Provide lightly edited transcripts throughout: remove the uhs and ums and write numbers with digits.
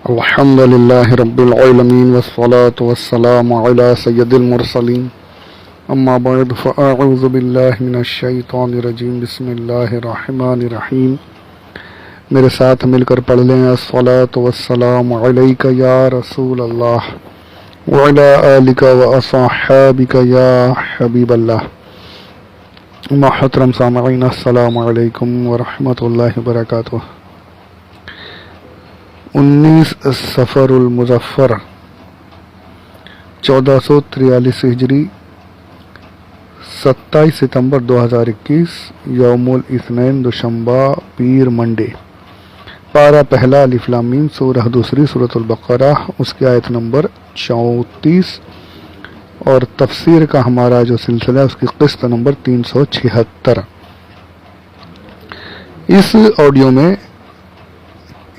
الحمد لله رب العالمين والصلاة والسلام على سيد المرسلين اما بعد فاعوذ بالله من الشیطان الرجیم بسم اللہ الرحمن الرحیم. میرے ساتھ مل کر پڑھ لیں الصلاة والسلام علیک یا رسول اللہ وعلی آلک واصحابک یا حبیب اللہ. محترم سامعین السلام علیکم ورحمۃ اللہ وبرکاتہ. 19 سفر المظفر 1443 ہجری 27 ستمبر 2021 یوم الاثنین دوشنبہ پیر منڈے. پارہ پہلا الف لام میم سورہ دوسری سورۃ البقرہ اس کی آیت نمبر 34 اور تفسیر کا ہمارا جو سلسلہ ہے اس کی قسط نمبر 376. اس آڈیو میں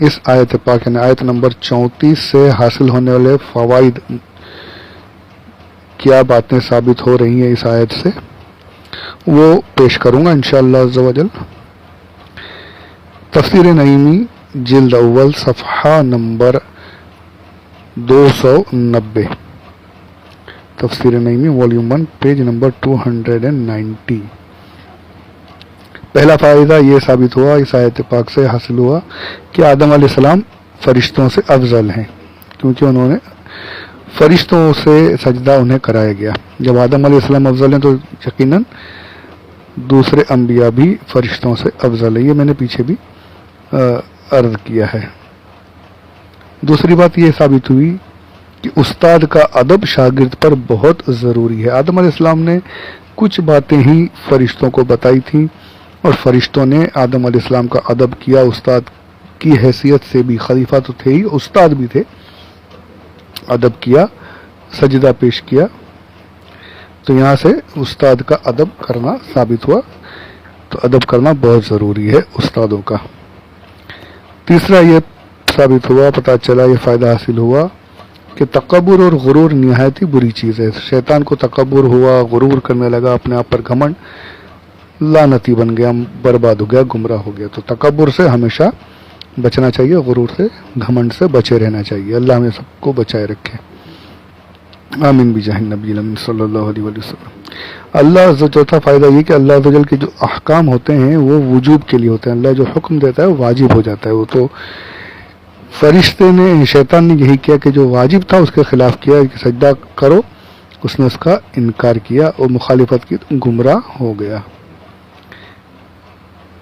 اس آیت پاک نے آیت نمبر 34 سے حاصل ہونے والے فوائد کیا باتیں ثابت ہو رہی ہیں اس آیت سے وہ پیش کروں گا انشاءاللہ عز و جل. تفسیر نعیمی جلد اول صفحہ نمبر 290. تفسیر نعیمی والیوم 1 پیج نمبر 290. پہلا فائدہ یہ ثابت ہوا اس آیت پاک سے حاصل ہوا کہ آدم علیہ السلام فرشتوں سے افضل ہیں کیونکہ انہوں نے فرشتوں سے سجدہ انہیں کرایا گیا. جب آدم علیہ السلام افضل ہیں تو یقیناً دوسرے انبیاء بھی فرشتوں سے افضل ہیں. یہ میں نے پیچھے بھی عرض کیا ہے. دوسری بات یہ ثابت ہوئی کہ استاد کا ادب شاگرد پر بہت ضروری ہے. آدم علیہ السلام نے کچھ باتیں ہی فرشتوں کو بتائی تھیں اور فرشتوں نے آدم علیہ السلام کا ادب کیا. استاد کی حیثیت سے بھی خلیفہ تو تھے ہی استاد بھی تھے. ادب کیا, سجدہ پیش کیا. تو یہاں سے استاد کا ادب کرنا ثابت ہوا. تو ادب کرنا بہت ضروری ہے استادوں کا. تیسرا یہ ثابت ہوا, پتہ چلا, یہ فائدہ حاصل ہوا کہ تکبر اور غرور نہایت ہی بری چیز ہے. شیطان کو تکبر ہوا, غرور کرنے لگا, اپنے آپ پر گھمنڈ, لعنتی بن گیا, برباد ہو گیا, گمراہ ہو گیا. تو تکبر سے ہمیشہ بچنا چاہیے, غرور سے, گھمنڈ سے بچے رہنا چاہیے. اللہ ہمیں سب کو بچائے رکھے, آمین بجاہ النبی الامین صلی اللہ علیہ وسلم. اللہ عز و جل کا فائدہ یہ کہ اللہ عز و جل کے جو احکام ہوتے ہیں وہ وجوب کے لیے ہوتے ہیں. اللہ جو حکم دیتا ہے وہ واجب ہو جاتا ہے. وہ تو فرشتے نے, شیطان نے یہی کیا کہ جو واجب تھا اس کے خلاف کیا کہ سجدہ کرو, اس نے اس کا انکار کیا اور مخالفت کی, گمراہ ہو گیا.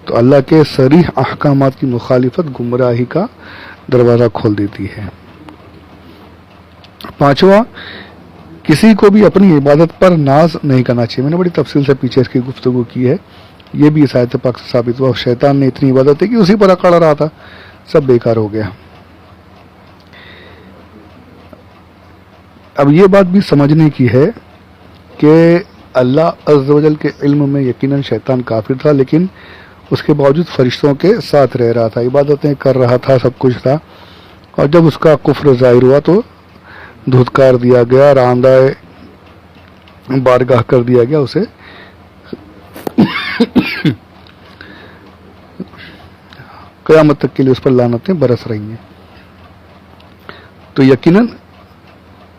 تو اللہ کے صریح احکامات کی مخالفت گمراہی کا دروازہ کھول دیتی ہے. پانچواں, کسی کو بھی اپنی عبادت پر ناز نہیں کرنا چاہیے. میں نے بڑی تفصیل سے پیچھے اس کی گفتگو کی ہے. یہ بھی اس آیت پاک سے ثابت ہوا. شیطان نے اتنی عبادت کی کہ اسی پر اکڑ رہا تھا, سب بیکار ہو گیا. اب یہ بات بھی سمجھنے کی ہے کہ اللہ عز و جل کے علم میں یقیناً شیطان کافر تھا, لیکن اس کے باوجود فرشتوں کے ساتھ رہ رہا تھا, عبادتیں کر رہا تھا, سب کچھ تھا. اور جب اس کا کفر ظاہر ہوا تو دھتکار دیا گیا, راندہ بارگاہ کر دیا گیا اسے. قیامت تک کے لیے اس پر لعنتیں برس رہی ہیں. تو یقیناً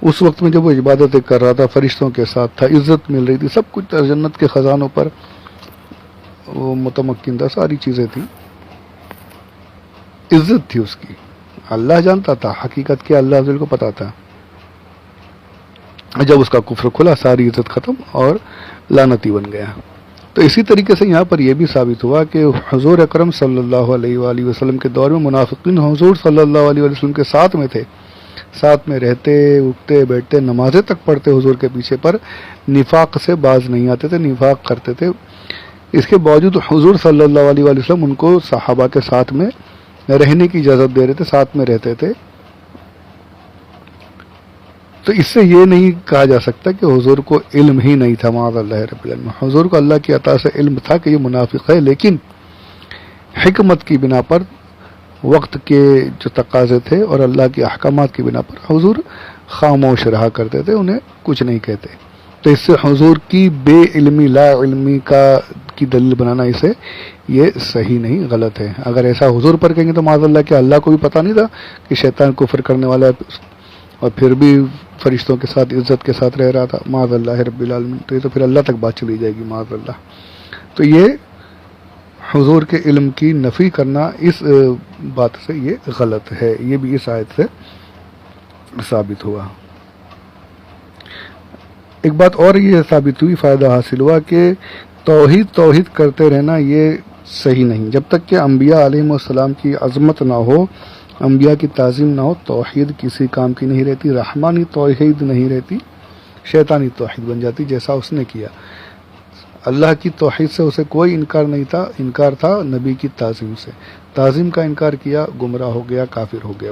اس وقت میں جب وہ عبادتیں کر رہا تھا, فرشتوں کے ساتھ تھا, عزت مل رہی تھی, سب کچھ جنت کے خزانوں پر وہ متمکن تھا, ساری چیزیں تھیں, عزت تھی اس کی. اللہ جانتا تھا حقیقت کیا, اللہ عز و جل کو پتا تھا. جب اس کا کفر کھلا ساری عزت ختم اور لعنتی بن گیا. تو اسی طریقے سے یہاں پر یہ بھی ثابت ہوا کہ حضور اکرم صلی اللہ علیہ وآلہ وسلم کے دور میں منافقین حضور صلی اللہ علیہ وآلہ وسلم کے ساتھ میں تھے, ساتھ میں رہتے, اٹھتے بیٹھتے, نمازیں تک پڑھتے حضور کے پیچھے, پر نفاق سے باز نہیں آتے تھے, نفاق کرتے تھے. اس کے باوجود حضور صلی اللہ علیہ وآلہ وسلم ان کو صحابہ کے ساتھ میں رہنے کی اجازت دے رہے تھے, ساتھ میں رہتے تھے. تو اس سے یہ نہیں کہا جا سکتا کہ حضور کو علم ہی نہیں تھا, معاذ اللہ رب العالمین. حضور کو اللہ کی عطا سے علم تھا کہ یہ منافق ہے, لیکن حکمت کی بنا پر, وقت کے جو تقاضے تھے اور اللہ کے احکامات کی بنا پر حضور خاموش رہا کرتے تھے, انہیں کچھ نہیں کہتے. تو اس سے حضور کی بے علمی لا علمی کی دلیل بنانا اسے یہ صحیح نہیں، غلط ہے۔ اگر ایسا حضور پر کہیں گے تو معاذ اللہ کہ اللہ کو بھی پتہ نہیں تھا کہ شیطان کفر کرنے والا ہے اور پھر بھی فرشتوں کے ساتھ عزت کے ساتھ رہ رہا تھا، معاذ اللہ رب العالمین، تو یہ تو پھر اللہ تک بات چلی جائے گی معاذ اللہ۔ تو یہ حضور کے علم کی نفی کرنا اس بات سے یہ غلط ہے، یہ بھی اس آیت سے ثابت ہوا۔ ایک بات اور یہ ثابت ہوئی، فائدہ حاصل ہوا کہ توحید کرتے رہنا یہ صحیح نہیں، جب تک کہ انبیاء علیہ السلام کی عظمت نہ ہو، انبیاء کی تعظیم نہ ہو، توحید کسی کام کی نہیں رہتی، رحمانی توحید نہیں رہتی، شیطانی توحید بن جاتی، جیسا اس نے کیا۔ اللہ کی توحید سے اسے کوئی انکار نہیں تھا، انکار تھا نبی کی تعظیم سے، تعظیم کا انکار کیا، گمراہ ہو گیا، کافر ہو گیا۔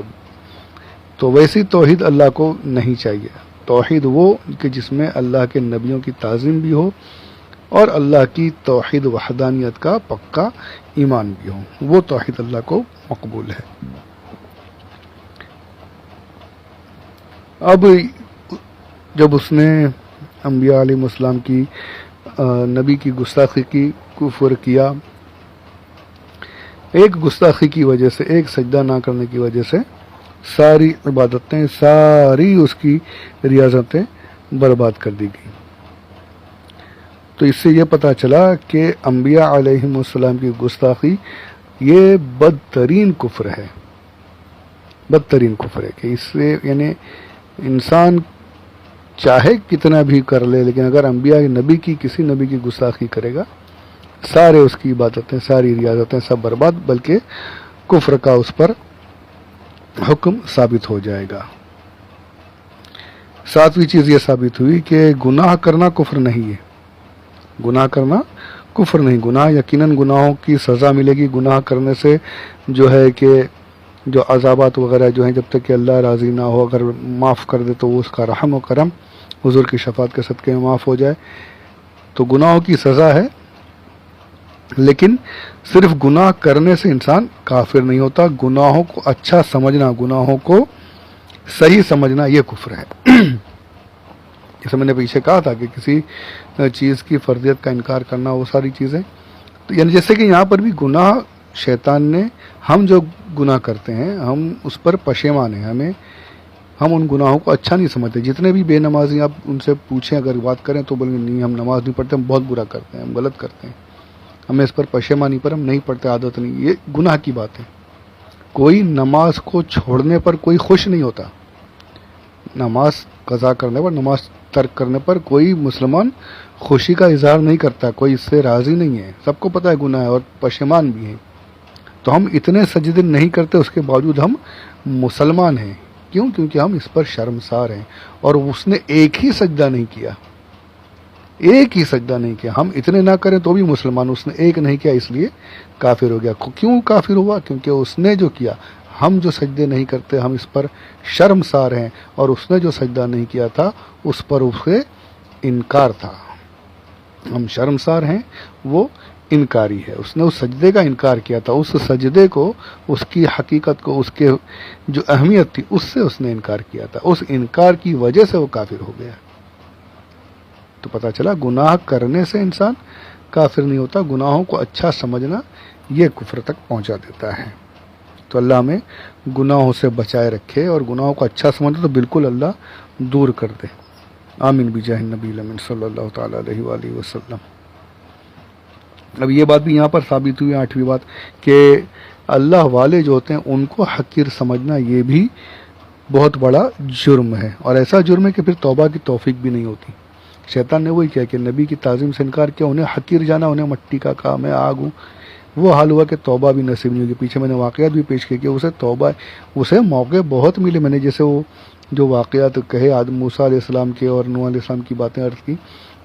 تو ویسی توحید اللہ کو نہیں چاہیے، توحید وہ کہ جس میں اللہ کے نبیوں کی تعظیم بھی ہو اور اللہ کی توحید وحدانیت کا پکا ایمان بھی ہو، وہ توحید اللہ کو مقبول ہے۔ اب جب اس نے انبیاء علیہ السلام کی نبی کی گستاخی کی، کفر کیا، ایک گستاخی کی وجہ سے، ایک سجدہ نہ کرنے کی وجہ سے ساری عبادتیں، ساری اس کی ریاضتیں برباد کر دی گئی۔ تو اس سے یہ پتہ چلا کہ انبیاء علیہ السلام کی گستاخی یہ بدترین کفر ہے، بدترین کفر ہے کہ اس سے یعنی انسان چاہے کتنا بھی کر لے، لیکن اگر انبیاء نبی کی کسی نبی کی گستاخی کرے گا، سارے اس کی عبادتیں، ساری ریاضتیں سب برباد، بلکہ کفر کا اس پر حکم ثابت ہو جائے گا۔ ساتویں چیز یہ ثابت ہوئی کہ گناہ کرنا کفر نہیں ہے، گناہ کرنا کفر نہیں، گناہ یقیناً گناہوں کی سزا ملے گی، گناہ کرنے سے جو ہے کہ جو عذابات وغیرہ جو ہیں جب تک کہ اللہ راضی نہ ہو، اگر معاف کر دے تو وہ اس کا رحم و کرم حضور کی شفاعت کے صدقے میں معاف ہو جائے، تو گناہوں کی سزا ہے، لیکن صرف گناہ کرنے سے انسان کافر نہیں ہوتا، گناہوں کو اچھا سمجھنا، گناہوں کو صحیح سمجھنا یہ کفر ہے۔ جیسے میں نے پیچھے کہا تھا کہ کسی چیز کی فرضیت کا انکار کرنا، وہ ساری چیزیں، تو یعنی جیسے کہ یہاں پر بھی گناہ شیطان نے، ہم جو گناہ کرتے ہیں ہم اس پر پشیمان ہیں، ہم ان گناہوں کو اچھا نہیں سمجھتے۔ جتنے بھی بے نمازی آپ ان سے پوچھیں، اگر بات کریں تو بولیں گے نہیں ہم نماز نہیں پڑھتے، ہم بہت برا کرتے ہیں، ہم غلط کرتے ہیں، ہمیں اس پر پشیمانی پر ہم نہیں پڑھتے، عادت نہیں، یہ گناہ کی بات ہے۔ کوئی نماز کو چھوڑنے پر کوئی خوش نہیں ہوتا، نماز قضا کرنے پر، نماز ترک کرنے پر کوئی مسلمان خوشی کا اظہار نہیں کرتا، کوئی اس سے راضی نہیں ہے، سب کو پتہ ہے گناہ ہے اور پشیمان بھی ہیں۔ تو ہم اتنے سجدے نہیں کرتے، اس کے باوجود ہم مسلمان ہیں، کیوں؟ کیونکہ ہم اس پر شرمسار ہیں، اور اس نے ایک ہی سجدہ نہیں کیا، ایک ہی سجدہ نہیں کیا، ہم اتنے نہ کریں تو بھی مسلمان، اس نے ایک نہیں کیا اس لیے کافر ہو گیا۔ کیوں کافر ہوا؟ کیونکہ اس نے جو کیا، ہم جو سجدے نہیں کرتے ہم اس پر شرمسار ہیں، اور اس نے جو سجدہ نہیں کیا تھا اس پر اس سے انکار تھا، ہم شرمسار ہیں، وہ انکاری ہے، اس نے اس سجدے کا انکار کیا تھا، اس سجدے کو، اس کی حقیقت کو، اس کے جو اہمیت تھی اس سے اس نے انکار کیا تھا، اس انکار کی وجہ سے وہ کافر ہو گیا۔ تو پتہ چلا گناہ کرنے سے انسان کافر نہیں ہوتا، گناہوں کو اچھا سمجھنا یہ کفر تک پہنچا دیتا ہے۔ تو اللہ ہمیں گناہوں سے بچائے رکھے، اور گناہوں کو اچھا سمجھے تو بالکل اللہ دور کر دے۔ آمین بجاہ النبی الامین صلی اللہ تعالیٰ علیہ وآلہ وسلم۔ اب یہ بات بھی یہاں پر ثابت ہوئی، 8ویں بات، کہ اللہ والے جو ہوتے ہیں ان کو حقیر سمجھنا یہ بھی بہت بڑا جرم ہے، اور ایسا جرم ہے کہ پھر توبہ کی توفیق بھی نہیں ہوتی۔ شیطان نے وہی کیا کہ نبی کی تعظیم سے انکار کیا، انہیں حقیر جانا، انہیں مٹی کا کام ہے، آگ ہوں، وہ حال ہوا کہ توبہ بھی نصیب نہیں ہوگی۔ پیچھے میں نے واقعات بھی پیش کیے کہ اسے توبہ، اسے موقع بہت ملے، میں نے جیسے وہ جو واقعات کہے آدم موسیٰ علیہ السلام کے اور نوح علیہ السلام کی باتیں عرض کی،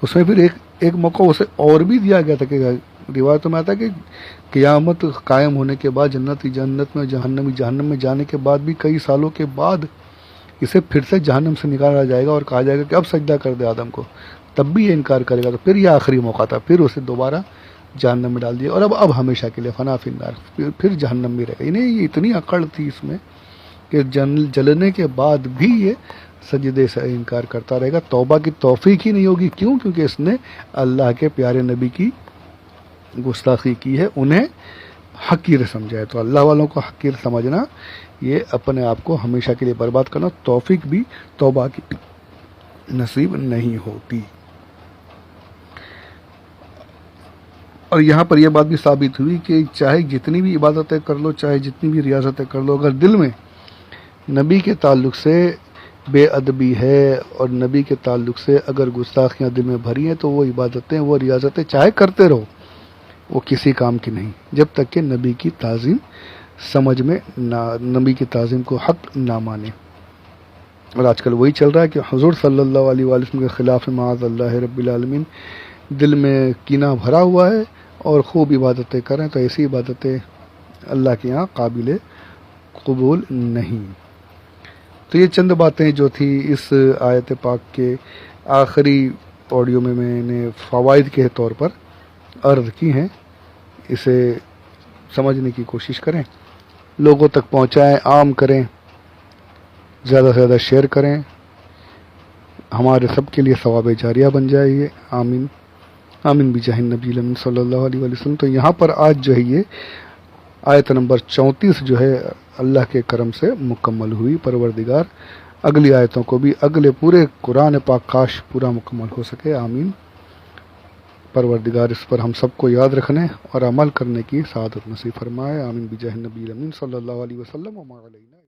اس میں پھر ایک موقع اسے اور بھی دیا گیا تھا کہ روایتوں میں آتا ہے کہ قیامت قائم ہونے کے بعد جنت میں، جہنم میں جانے کے بعد بھی کئی سالوں کے بعد اسے پھر سے جہنم سے نکالا جائے گا اور کہا جائے گا کہ اب سجدہ کر دے آدم کو، تب بھی یہ انکار کرے گا، تو پھر یہ آخری موقع تھا، پھر اسے دوبارہ جہنم میں ڈال دیا، اور اب ہمیشہ کے لیے فنا فی النار، پھر جہنم میں رہے گا۔ انہیں یہ اتنی عقل تھی اس میں کہ جلنے کے بعد بھی یہ سجدے سے انکار کرتا رہے گا، توبہ کی توفیق ہی نہیں ہوگی۔ کیوں؟ کیونکہ اس نے اللہ کے پیارے نبی کی گستاخی کی ہے، انہیں حقیر سمجھا ہے۔ تو اللہ والوں کو حقیر سمجھنا، یہ اپنے آپ کو ہمیشہ کے لیے برباد کرنا، توفیق بھی توبہ کی نصیب نہیں ہوتی۔ اور یہاں پر یہ بات بھی ثابت ہوئی کہ چاہے جتنی بھی عبادتیں کر لو، چاہے جتنی بھی ریاضتیں کر لو، اگر دل میں نبی کے تعلق سے بے ادبی ہے اور نبی کے تعلق سے اگر گستاخیاں دل میں بھری ہیں، تو وہ عبادتیں، وہ ریاضتیں چاہے کرتے رہو، وہ کسی کام کی نہیں، جب تک کہ نبی کی تعظیم سمجھ میں نہ، نبی کی تعظیم کو حق نہ مانے۔ اور آج کل وہی چل رہا ہے کہ حضور صلی اللہ علیہ وآلہ وسلم کے خلاف معاذ اللہ رب العالمین دل میں کینہ بھرا ہوا ہے اور خوب عبادتیں کریں، تو ایسی عبادتیں اللہ کے یہاں قابل قبول نہیں۔ تو یہ چند باتیں جو تھی اس آیت پاک کے آخری آڈیو میں نے فوائد کے طور پر عرض کی ہیں، اسے سمجھنے کی کوشش کریں، لوگوں تک پہنچائیں، عام کریں، زیادہ سے زیادہ شیئر کریں، ہمارے سب کے لیے ثواب جاریہ بن جائے یہ، آمین آمین بجاہ النبی الامین صلی اللہ علیہ وآلہ وسلم۔ تو یہاں پر آج جو ہے یہ آیت نمبر 34 جو ہے اللہ کے کرم سے مکمل ہوئی۔ پروردگار اگلی آیتوں کو بھی، اگلے پورے قرآن پاک کاش پورا مکمل ہو سکے، آمین۔ پروردگار اس پر ہم سب کو یاد رکھنے اور عمل کرنے کی سعادت نصیب فرمائے، آمین بجاہ النبی الامین صلی اللہ علیہ وسلم۔ وما علینا